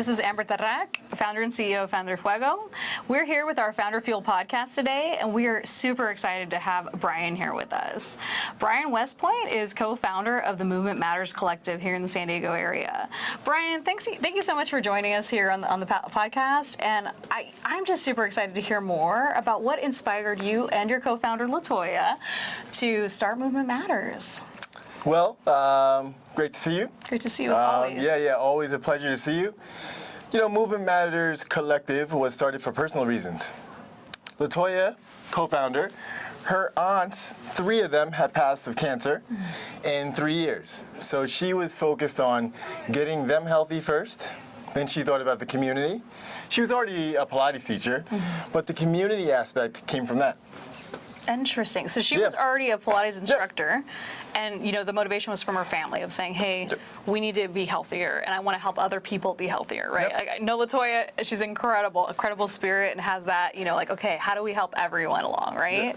is Amber Tarrac, founder and CEO of FounderFuego. We're here with our FounderFuego Podcast today, and we are super excited to have Brian here with us. Brian Westpoint is co-founder of the Movement Matters Collective here in the San Diego area. Brian, thank you so much for joining us here on the podcast, and I'm just super excited to hear more about what inspired you and your co-founder Latoya to start Movement Matters. Well, great to see you. Great to see you as always. Yeah, always a pleasure to see you. You know, Movement Matters Collective was started for personal reasons. Latoya, co-founder, her aunts, 3 of them had passed of cancer in 3 years. So she was focused on getting them healthy first. Then she thought about the community. She was already a Pilates teacher, but the community aspect came from that. Interesting. So she was already a Pilates instructor, and the motivation was from her family of saying, "Hey, we need to be healthier, and I want to help other people be healthier." Right? I know Latoya; she's incredible spirit, and has that. Okay, how do we help everyone along? Right?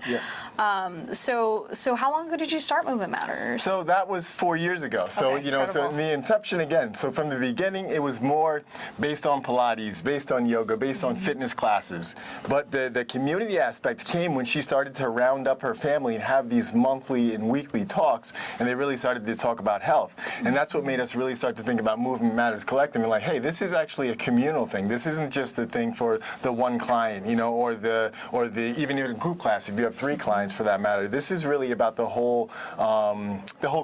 So how long ago did you start Movement Matters? So that was 4 years ago. So so in the inception again. So from the beginning, it was more based on Pilates, based on yoga, based on fitness classes. But the community aspect came when she started to round up her family and have these monthly and weekly talks, and they really started to talk about health. And that's what made us really start to think about Movement Matters Collective and like, hey, this is actually a communal thing. This isn't just a thing for the one client, or even in a group class if you have 3 clients for that matter. This is really about the whole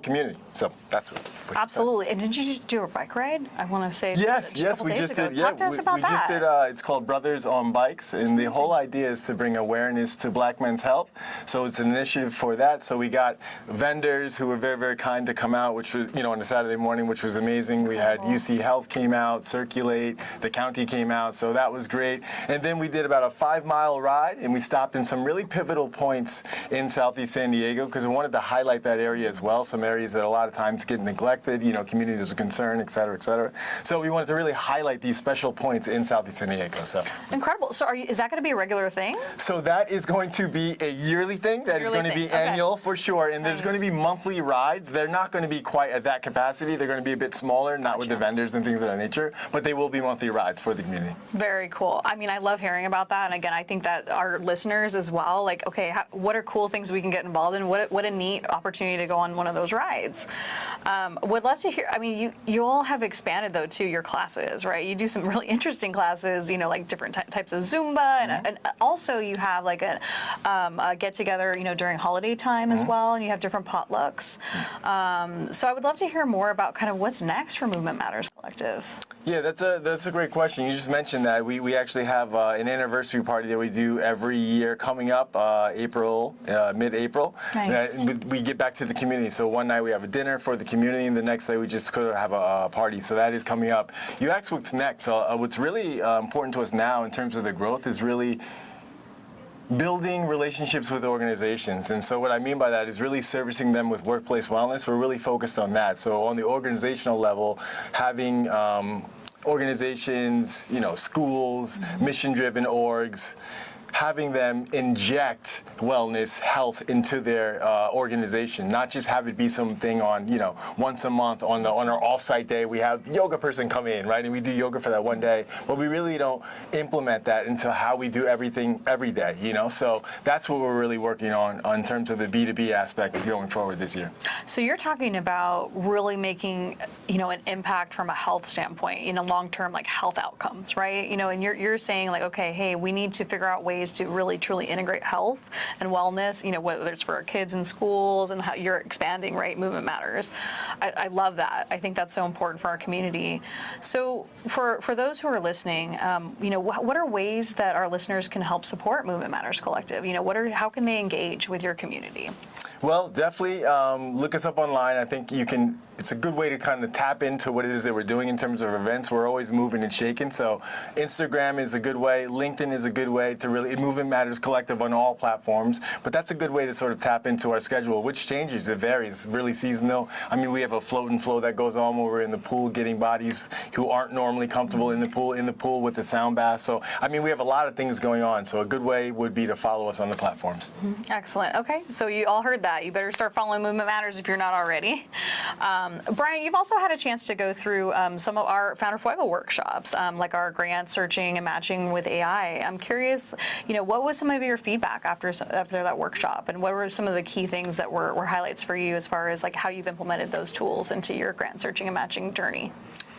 community. So that's what. Absolutely. And did you just do a bike ride? I want to say. Yes, we just did. Talk to us about that. Just did. It's called Brothers on Bikes, and the whole idea is to bring awareness to Black men's health. So it's an initiative for that. So we got vendors who were very, very kind to come out, which was, on a Saturday morning, which was amazing. We had UC Health came out, Circulate, the county came out, so that was great. And then we did about a 5-mile ride, and we stopped in some really pivotal points in Southeast San Diego because we wanted to highlight that area as well. Some areas that a lot of times get neglected, community is a concern, et cetera, et cetera. So we wanted to really highlight these special points in Southeast San Diego. So incredible. So is that going to be a regular thing? So that is going to be a yearly thing. That is going to be annual for sure. And there's going to be monthly rides. They're not going to be quite at that capacity. They're going to be a bit smaller, not with the vendors and things of that nature, but they will be monthly rides for the community. Very cool. I mean, I love hearing about that. And again, I think that our listeners as well, like, okay, what are cool things we can get involved in? What a neat opportunity to go on one of those rides. Would love to hear, I mean, you all have expanded though to your classes, right? You do some really interesting classes, like different types of Zumba, and also you have like a get together, during holiday time as well, and you have different potlucks. So I would love to hear more about kind of what's next for Movement Matters Collective. Yeah, that's a great question. You just mentioned that. We actually have an anniversary party that we do every year coming up, mid-April. Nice. We get back to the community. So one night we have a dinner for the community, and the next day we just go to have a party. So that is coming up. You asked what's next. So what's really important to us now in terms of the growth is really building relationships with organizations. And so what I mean by that is really servicing them with workplace wellness. We're really focused on that. So on the organizational level, having organizations, schools, mission-driven orgs, having them inject wellness, health into their organization, not just have it be something on, once a month on our off-site day, we have the yoga person come in, right? And we do yoga for that one day, but we really don't implement that into how we do everything every day, So that's what we're really working on in terms of the B2B aspect going forward this year. So you're talking about really making, an impact from a health standpoint, long-term like health outcomes, right? And you're saying like, okay, hey, we need to figure out ways to really truly integrate health and wellness, whether it's for our kids in schools and how you're expanding, right? Movement Matters. I love that. I think that's so important for our community. So for those who are listening, what are ways that our listeners can help support Movement Matters Collective? How can they engage with your community? Well, definitely look us up online. I think it's a good way to kind of tap into what it is that we're doing in terms of events. We're always moving and shaking. So Instagram is a good way. LinkedIn is a good way to really, Movement Matters Collective on all platforms. But that's a good way to sort of tap into our schedule, which changes. It varies, really seasonal. I mean, we have a float and flow that goes on where we're in the pool getting bodies who aren't normally comfortable in the pool with the sound bath. So, I mean, we have a lot of things going on. So a good way would be to follow us on the platforms. Excellent. Okay. So you all heard that. that. You better start following Movement Matters if you're not already. Brian, you've also had a chance to go through some of our FounderFuego workshops, like our grant searching and matching with AI. I'm curious, what was some of your feedback after that workshop, and what were some of the key things that were highlights for you as far as like how you've implemented those tools into your grant searching and matching journey?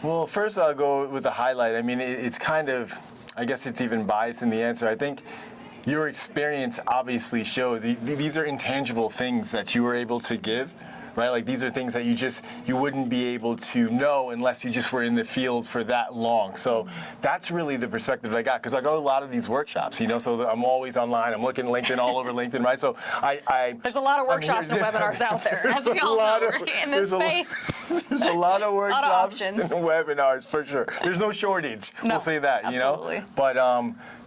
Well, first I'll go with the highlight. I mean, it's kind of, I guess it's even biased in the answer. I think your experience obviously showed these are intangible things that you were able to give, right? Like these are things that you wouldn't be able to know unless you just were in the field for that long. So that's really the perspective I got, because I go to a lot of these workshops, so I'm always online. I'm looking LinkedIn all over LinkedIn, right? So there's a lot of workshops and webinars out there, as we all know, right, in this space. There's a lot of workshops and options. webinars for sure. There's no shortage. No, we'll say that, absolutely. But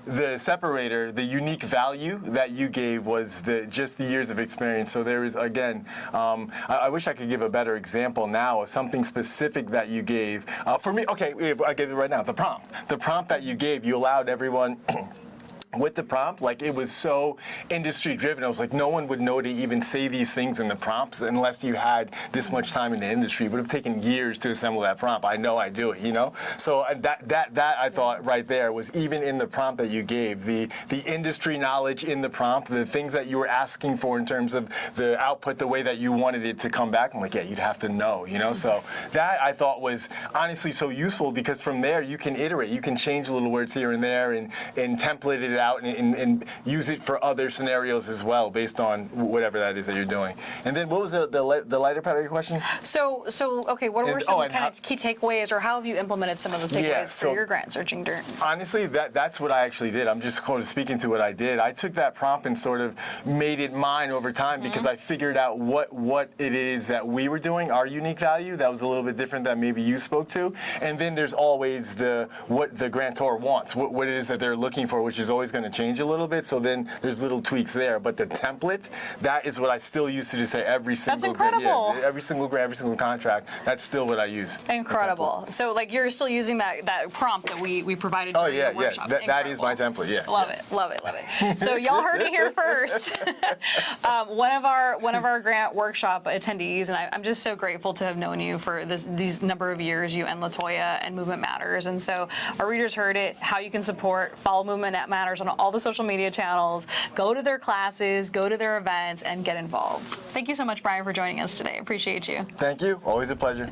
the separator, the unique value that you gave was just the years of experience. So there is, again, I wish I could give a better example now of something specific that you gave. For me, okay, I gave it right now, the prompt. The prompt that you gave, you allowed everyone with the prompt, like it was so industry driven. I was like, no one would know to even say these things in the prompts unless you had this much time in the industry. It would have taken years to assemble that prompt. I know I do it, So that I thought right there was even in the prompt that you gave, the industry knowledge in the prompt, the things that you were asking for in terms of the output, the way that you wanted it to come back. I'm like, yeah, you'd have to know, So that I thought was honestly so useful, because from there you can iterate, you can change little words here and there and template it out and use it for other scenarios as well, based on whatever that is that you're doing. And then what was the lighter part of your question? So okay, what were some kind of key takeaways, or how have you implemented some of those takeaways for your grant searching journey? Honestly, that's what I actually did. I'm just kind of speaking to what I did. I took that prompt and sort of made it mine over time, because I figured out what it is that we were doing, our unique value, that was a little bit different that maybe you spoke to. And then there's always what the grantor wants, what it is that they're looking for, which is always going to change a little bit. So then there's little tweaks there. But the template, that is what I still use to just say every single grant. Yeah, every single grant, every single contract, that's still what I use. Incredible. So like you're still using that prompt that we provided during the workshop. That is my template, yeah. Love it. So y'all heard it here first. One of our grant workshop attendees, and I'm just so grateful to have known you for these number of years, you and Latoya and Movement Matters. And so our readers heard it, how you can support, follow Movement Matters on all the social media channels, go to their classes, go to their events, and get involved. Thank you so much, Brian, for joining us today. Appreciate you. Thank you. Always a pleasure.